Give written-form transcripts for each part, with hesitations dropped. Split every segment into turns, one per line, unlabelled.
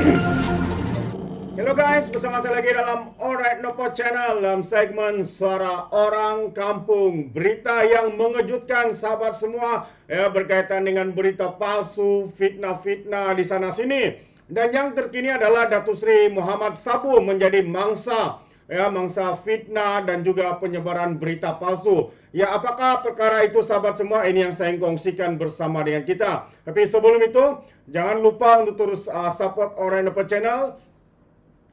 Hello guys, bersama saya lagi dalam Alright Nopo Channel dalam segmen Suara Orang Kampung. Berita yang mengejutkan sahabat semua ya, berkaitan dengan berita palsu, fitnah-fitnah di sana sini. Dan yang terkini adalah Datuk Seri Muhammad Sabu menjadi mangsa fitnah dan juga penyebaran berita palsu. Ya, apakah perkara itu sahabat semua? Ini yang saya kongsikan bersama dengan kita. Tapi sebelum itu, jangan lupa untuk terus support Alright Nopo Channel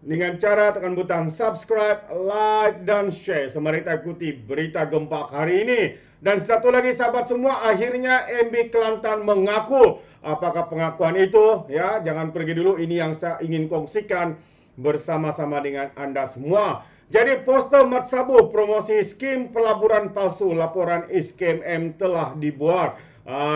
dengan cara tekan butang subscribe, like, dan share. Sembari kita ikuti berita gempak hari ini. Dan satu lagi sahabat semua, akhirnya MB Kelantan mengaku. Apakah pengakuan itu? Ya, jangan pergi dulu. Ini yang saya ingin kongsikan bersama-sama dengan Anda semua. Jadi poster Mat Sabu promosi skim pelaburan palsu, laporan Iskem M telah dibuat.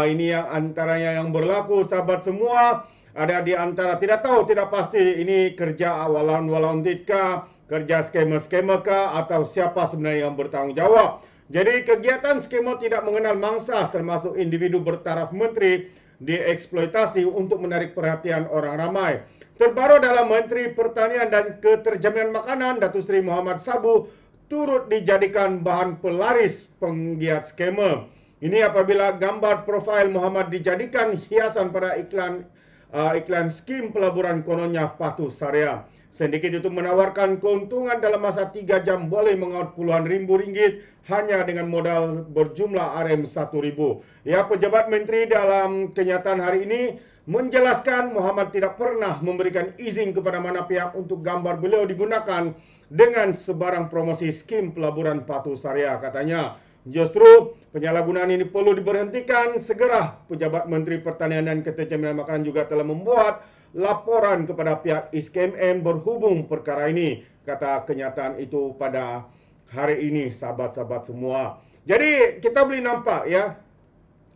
Ini yang antaranya yang berlaku sahabat semua. Ada di antara tidak tahu, tidak pasti ini kerja walaun kah, kerja skamer kah, atau siapa sebenarnya yang bertanggung jawab. Jadi kegiatan skamer tidak mengenal mangsa, termasuk individu bertaraf menteri, dieksploitasi untuk menarik perhatian orang ramai. Terbaru dalam Menteri Pertanian dan Keterjaminan Makanan, Datuk Seri Muhammad Sabu turut dijadikan bahan pelaris penggiat skamer. Ini apabila gambar profil Muhammad dijadikan hiasan pada iklan skim pelaburan kononnya patuh syariah. Sedikit itu menawarkan keuntungan dalam masa 3 jam boleh mengaut puluhan ribu ringgit hanya dengan modal berjumlah RM1.000. Ya, pejabat menteri dalam kenyataan hari ini menjelaskan Muhammad tidak pernah memberikan izin kepada mana pihak untuk gambar beliau digunakan dengan sebarang promosi skim pelaburan patuh syariah, katanya. Justru penyalahgunaan ini perlu diberhentikan segera. Pejabat Menteri Pertanian dan Keterjaminan Makanan juga telah membuat laporan kepada pihak Iskem M berhubung perkara ini. Kata kenyataan itu pada hari ini sahabat-sahabat semua. Jadi kita boleh nampak ya,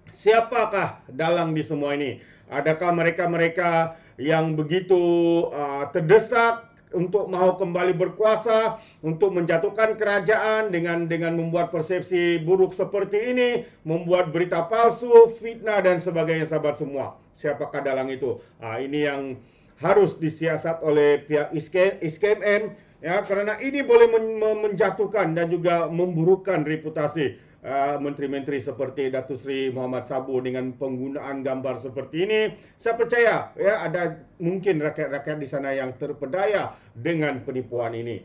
siapakah dalang di semua ini? Adakah mereka-mereka yang begitu terdesak untuk mahu kembali berkuasa, untuk menjatuhkan kerajaan dengan membuat persepsi buruk seperti ini, membuat berita palsu, fitnah dan sebagainya sahabat semua. Siapakah dalang itu? Ini yang harus disiasat oleh pihak Iskem M ya, karena ini boleh menjatuhkan dan juga memburukkan reputasi menteri-menteri seperti Datuk Seri Muhammad Sabu dengan penggunaan gambar seperti ini. Saya percaya ya ada mungkin rakyat-rakyat di sana yang terpedaya dengan penipuan ini.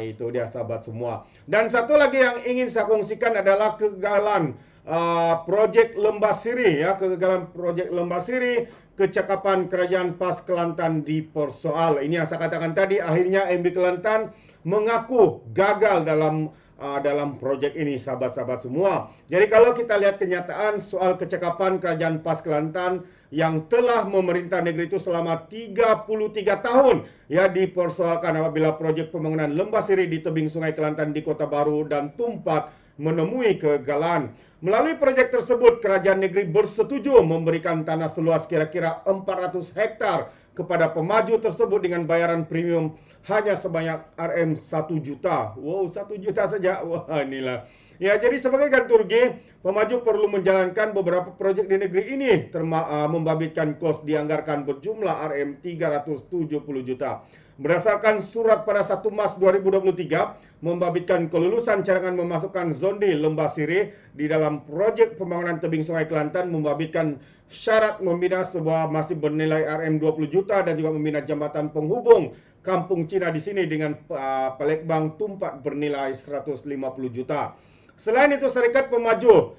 Itu dia sahabat semua. Dan satu lagi yang ingin saya kongsikan adalah kegagalan projek Lembah Siri ya, kegagalan projek Lembah Siri, kecakapan kerajaan PAS Kelantan dipersoal. Ini yang saya katakan tadi, akhirnya MB Kelantan mengaku gagal dalam projek ini sahabat-sahabat semua. Jadi kalau kita lihat kenyataan soal kecakapan kerajaan PAS Kelantan yang telah memerintah negeri itu selama 33 tahun ya, dipersoalkan apabila projek pembangunan Lembah Siri di tebing Sungai Kelantan di Kota Baru dan Tumpat menemui kegagalan. Melalui projek tersebut, kerajaan negeri bersetuju memberikan tanah seluas kira-kira 400 hektar kepada pemaju tersebut dengan bayaran premium hanya sebanyak RM1 juta. Wow, 1 juta saja. Wah, inilah. Ya, jadi sebagai ganti rugi, pemaju perlu menjalankan beberapa proyek di negeri ini, membabitkan kos dianggarkan berjumlah RM370 juta. Berdasarkan surat pada 1 Mac 2023, membabitkan kelulusan cadangan memasukkan zondi Lembah Siri di dalam proyek pembangunan tebing Sungai Kelantan, membabitkan syarat membina sebuah masjid bernilai RM20 juta dan juga membina jambatan penghubung kampung Cina di sini dengan Palekbang Tumpat bernilai 150 juta. Selain itu, Serikat Pemaju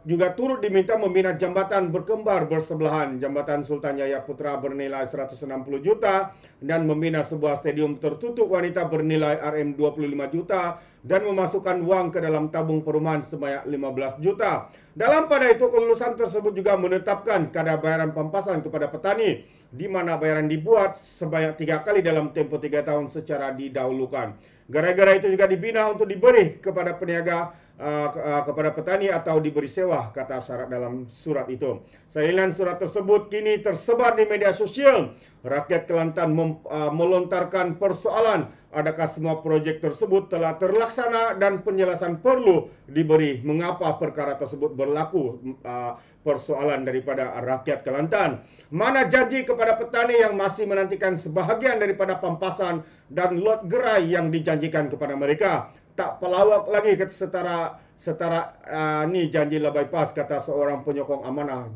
juga turut diminta membina jambatan berkembar bersebelahan, Jambatan Sultan Yahya Putra bernilai 160 juta dan membina sebuah stadium tertutup wanita bernilai RM25 juta dan memasukkan wang ke dalam tabung perumahan sebanyak 15 juta. Dalam pada itu, kelulusan tersebut juga menetapkan kadar bayaran pampasan kepada petani, di mana bayaran dibuat sebanyak 3 kali dalam tempoh 3 tahun secara didahulukan. Gara-gara itu juga dibina untuk diberi kepada peniaga kepada petani atau diberi sewa, kata syarat dalam surat itu. Salinan surat tersebut kini tersebar di media sosial. Rakyat Kelantan melontarkan persoalan, adakah semua projek tersebut telah terlaksana dan penjelasan perlu diberi mengapa perkara tersebut berlaku. Persoalan daripada rakyat Kelantan. Mana janji kepada petani yang masih menantikan sebahagian daripada pampasan dan lot gerai yang dijanjikan kepada mereka? Tak pelawak lagi setara ni janji lebay pas, kata seorang penyokong amanah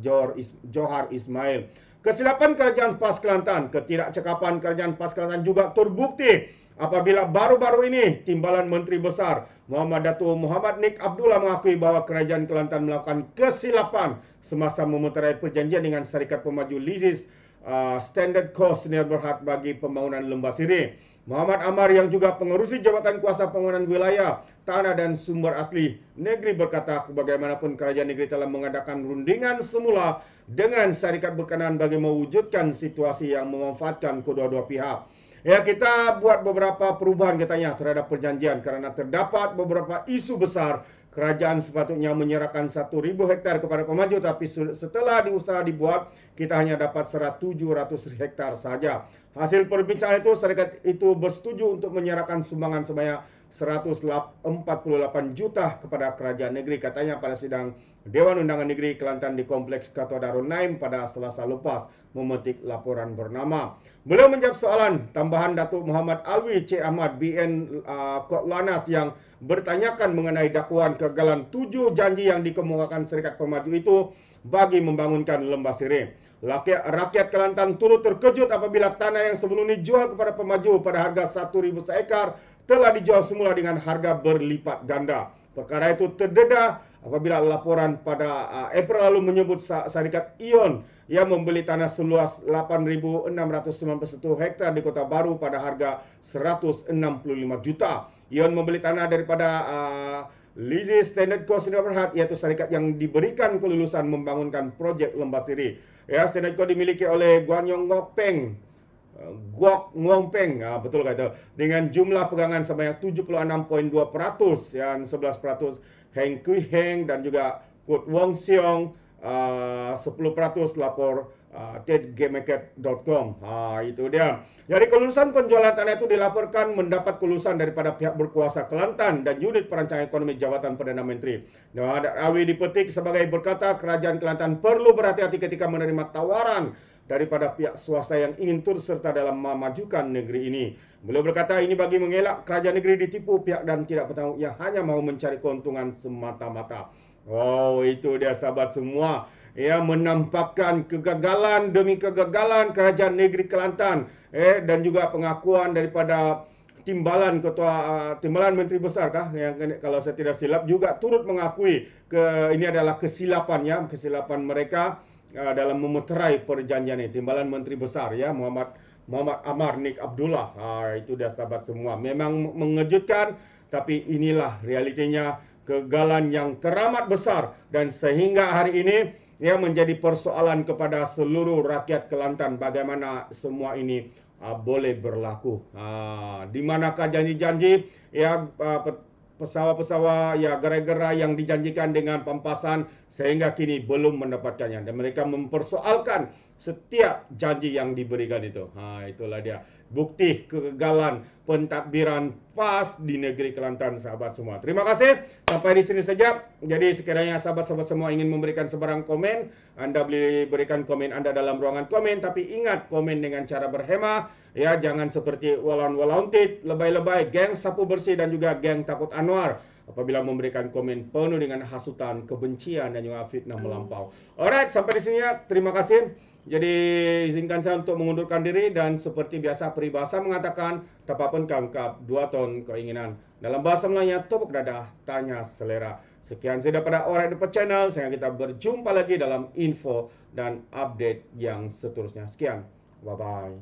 Johar Ismail. Kesilapan Kerajaan PAS Kelantan, ketidakcakapan Kerajaan PAS Kelantan juga terbukti apabila baru-baru ini Timbalan Menteri Besar Muhammad Datuk Muhammad Nik Abdullah mengakui bahawa Kerajaan Kelantan melakukan kesilapan semasa memeterai perjanjian dengan Syarikat Pemaju Leases Standard Cost Sdn Bhd bagi pembangunan Lembah Sirih. Muhammad Amar yang juga pengerusi Jabatan Kuasa Pembangunan Wilayah, Tanah dan Sumber Asli Negeri berkata bagaimanapun kerajaan negeri telah mengadakan rundingan semula dengan syarikat berkenaan bagi mewujudkan situasi yang memanfaatkan kedua-dua pihak. Ya, kita buat beberapa perubahan katanya terhadap perjanjian kerana terdapat beberapa isu besar. Kerajaan sepatutnya menyerahkan 1,000 hektar kepada pemaju, tapi setelah diusaha dibuat, kita hanya dapat 700 hektar saja. Hasil perbincangan itu, syarikat itu bersetuju untuk menyerahkan sumbangan sebanyak 148 juta kepada kerajaan negeri, katanya pada sidang Dewan Undangan Negeri Kelantan di Kompleks Katua Darul Naim pada Selasa lepas, memetik laporan bernama. Beliau menjawab soalan tambahan Datuk Muhammad Alwi Cik Ahmad BN Kotlanas yang bertanyakan mengenai dakwaan kegagalan 7 janji yang dikemukakan Serikat Pemaju itu bagi membangunkan Lembah Sirih. Rakyat Kelantan turut terkejut apabila tanah yang sebelum ini dijual kepada pemaju pada harga 1,000 seekar telah dijual semula dengan harga berlipat ganda. Perkara itu terdedah apabila laporan pada April lalu menyebut syarikat Ion yang membeli tanah seluas 8,691 hektar di Kota Baru pada harga 165 juta. Ion membeli tanah daripada Leases Standard Cost Sdn Bhd, iaitu syarikat yang diberikan kelulusan membangunkan projek Lembah Sirih. Ya, Standard Cost dimiliki oleh Guanyong Ngok Peng, betul kata, dengan jumlah pegangan sebanyak 76.2% dan 11% Heng Kui Heng dan juga Kut Wong Siong, 10% lapor tedgameket.com. Itu dia. Jadi kelulusan penjualan tanah itu dilaporkan mendapat kelulusan daripada pihak berkuasa Kelantan dan unit perancangan ekonomi Jabatan Perdana Menteri. Alwi dipetik sebagai berkata kerajaan Kelantan perlu berhati-hati ketika menerima tawaran daripada pihak swasta yang ingin turut serta dalam memajukan negeri ini. Beliau berkata ini bagi mengelak kerajaan negeri ditipu pihak dan tidak bertanggung yang hanya mahu mencari keuntungan semata-mata. Oh, itu dia sahabat semua. Ya, menampakkan kegagalan demi kegagalan kerajaan negeri Kelantan dan juga pengakuan daripada Timbalan Menteri Besar yang kalau saya tidak silap juga turut mengakui ini adalah kesilapan mereka dalam memeterai perjanjian ini. Timbalan Menteri Besar ya, Muhammad Amar Nik Abdullah. Itu dia sahabat semua. Memang mengejutkan, tapi inilah realitinya, kegagalan yang teramat besar dan sehingga hari ini ia menjadi persoalan kepada seluruh rakyat Kelantan bagaimana semua ini boleh berlaku. Di manakah janji-janji ya pesawat-pesawat ya gerai-gerai yang dijanjikan dengan pampasan sehingga kini belum mendapatkannya dan mereka mempersoalkan setiap janji yang diberikan itu. Itulah dia bukti kegagalan pentadbiran PAS di negeri Kelantan, sahabat semua. Terima kasih. Sampai di sini saja. Jadi sekiranya sahabat-sahabat semua ingin memberikan sebarang komen, Anda boleh berikan komen Anda dalam ruangan komen, tapi ingat komen dengan cara berhemah. Ya, jangan seperti walaun-walauntit, lebay-lebay, geng sapu bersih dan juga geng takut Anwar apabila memberikan komen penuh dengan hasutan, kebencian dan juga fitnah melampau. Alright, sampai di sini ya. Terima kasih. Jadi izinkan saya untuk mengundurkan diri dan seperti biasa peribahasa mengatakan tapapun kangkap 2 ton keinginan. Dalam bahasa Melayu, tepuk dada, tanya selera. Sekian saya daripada Alright The Channel. Sehingga kita berjumpa lagi dalam info dan update yang seterusnya. Sekian. Bye-bye.